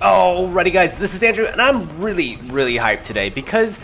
Alrighty guys, this is Andrew, and I'm really hyped today because,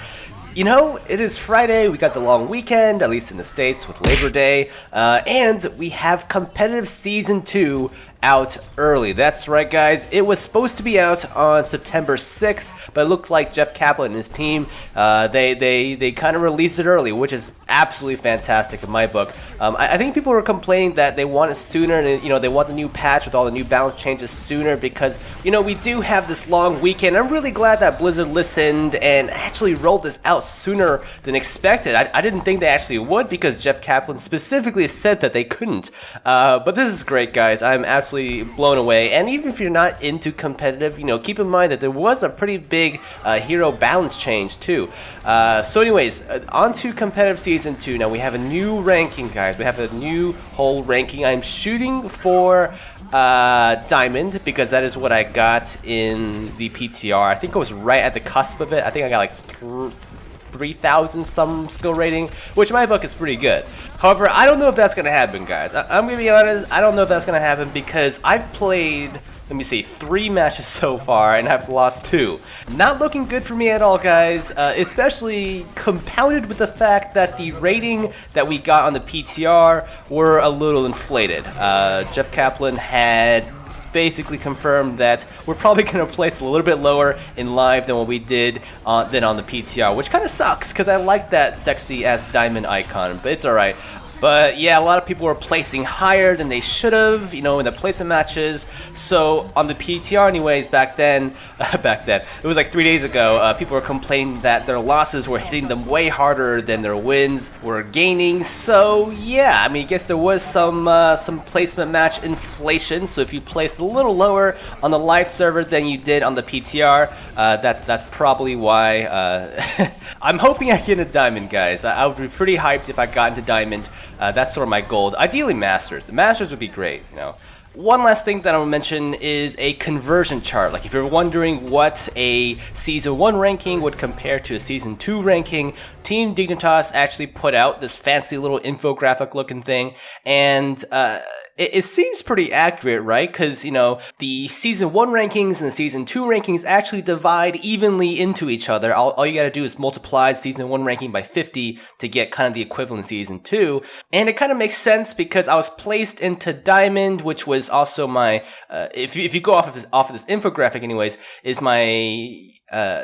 you know, it is Friday, we got the long weekend, at least in the States with Labor Day, and we have competitive Season 2 out early. That's right guys, it was supposed to be out on September 6th, but it looked like Jeff Kaplan and his team, they kind of released it early, which is absolutely fantastic in my book. I think people were complaining that they want it sooner, and you know, they want the new patch with all the new balance changes sooner because, you know, we do have this long weekend. I'm really glad that Blizzard listened and actually rolled this out sooner than expected. I didn't think they actually would because Jeff Kaplan specifically said that they couldn't. But this is great guys, I'm absolutely blown away. And even if you're not into competitive, you know, keep in mind that there was a pretty big hero balance change too. So anyways, on to competitive Season 2. Now we have a new ranking guys, we have a new whole ranking. I'm shooting for Diamond because that is what I got in the PTR. I think I was right at the cusp of it. I think I got like 3,000 some skill rating, which in my book is pretty good. However, I don't know if that's gonna happen guys. I'm gonna be honest, I don't know if that's gonna happen because I've played, let me see, 3 matches so far and I've lost 2. Not looking good for me at all guys, especially compounded with the fact that the rating that we got on the PTR were a little inflated. Jeff Kaplan had basically confirmed that we're probably going to place a little bit lower in live than what we did than on the PTR, which kind of sucks because I like that sexy ass diamond icon, but it's alright. But yeah, a lot of people were placing higher than they should have, you know, in the placement matches. So on the PTR anyways, back then, it was like 3 days ago, people were complaining that their losses were hitting them way harder than their wins were gaining. So yeah, I mean, I guess there was some placement match inflation. So if you placed a little lower on the live server than you did on the PTR, that's probably why. I'm hoping I get a diamond, guys. I would be pretty hyped if I got into diamond. That's sort of my goal. Ideally masters. The masters would be great, you know. One last thing that I will mention is a conversion chart. Like if you're wondering what a Season 1 ranking would compare to a Season 2 ranking, Team Dignitas actually put out this fancy little infographic looking thing, and it seems pretty accurate, right? Because, you know, the Season 1 rankings and the Season 2 rankings actually divide evenly into each other. All you gotta do is multiply Season 1 ranking by 50 to get kind of the equivalent Season 2. And it kind of makes sense because I was placed into Diamond, which was also my, if you go off of this infographic anyways, is my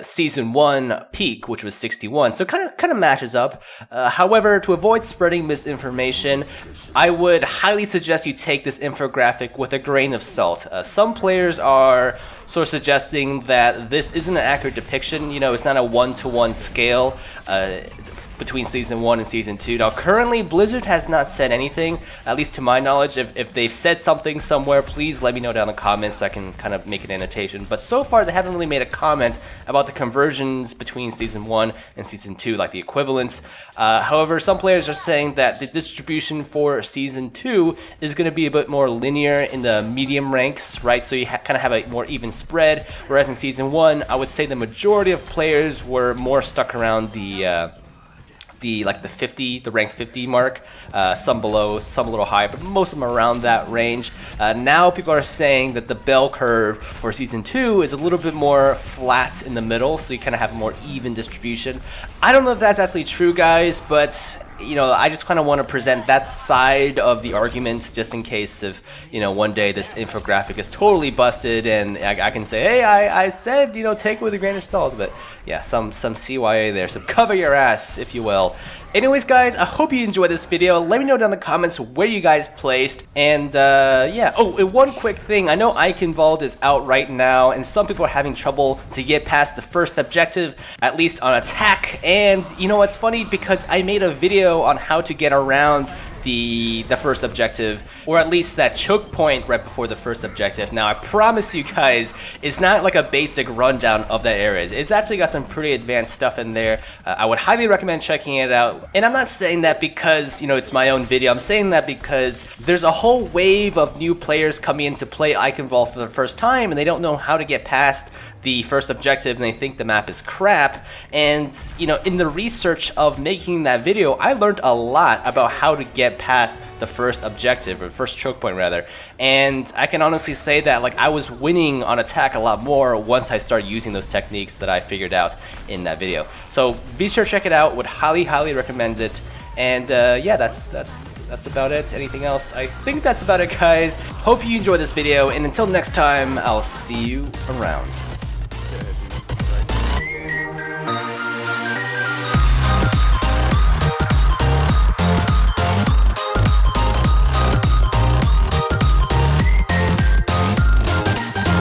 Season 1 peak, which was 61, so kind of matches up. However, to avoid spreading misinformation, I would highly suggest you take this infographic with a grain of salt. Some players are sort of suggesting that this isn't an accurate depiction. You know, it's not a one-to-one scale between Season 1 and Season 2. Now, currently, Blizzard has not said anything, at least to my knowledge. If they've said something somewhere, please let me know down in the comments so I can kind of make an annotation. But so far, they haven't really made a comment about the conversions between Season 1 and Season 2, like the equivalents. However, some players are saying that the distribution for Season 2 is going to be a bit more linear in the medium ranks, right? So you kind of have a more even spread, whereas in Season 1, I would say the majority of players were more stuck around the rank 50 mark, some below, some a little high, but most of them are around that range. Now people are saying that the bell curve for Season 2 is a little bit more flat in the middle, so you kind of have a more even distribution. I don't know if that's actually true, guys, but you know, I just kind of want to present that side of the argument just in case if, you know, one day this infographic is totally busted and I can say, hey, I said, you know, take it with a grain of salt. But yeah, some CYA there, so cover your ass, if you will. Anyways, guys, I hope you enjoyed this video. Let me know down in the comments where you guys placed. And yeah, oh, and one quick thing. I know Eichenwald is out right now, and some people are having trouble to get past the first objective, at least on attack. And you know what's funny? Because I made a video on how to get around the first objective, or at least that choke point right before the first objective. Now, I promise you guys, it's not like a basic rundown of that area. It's actually got some pretty advanced stuff in there. I would highly recommend checking it out. And I'm not saying that because, you know, it's my own video. I'm saying that because there's a whole wave of new players coming in to play Eichenwald for the first time, and they don't know how to get past the first objective and they think the map is crap. And you know, in the research of making that video, I learned a lot about how to get past the first objective, or first choke point rather. And I can honestly say that like I was winning on attack a lot more once I started using those techniques that I figured out in that video. So be sure to check it out. Would highly recommend it. And yeah, that's about it. Anything else? I think that's about it, guys. Hope you enjoyed this video, and until next time, I'll see you around.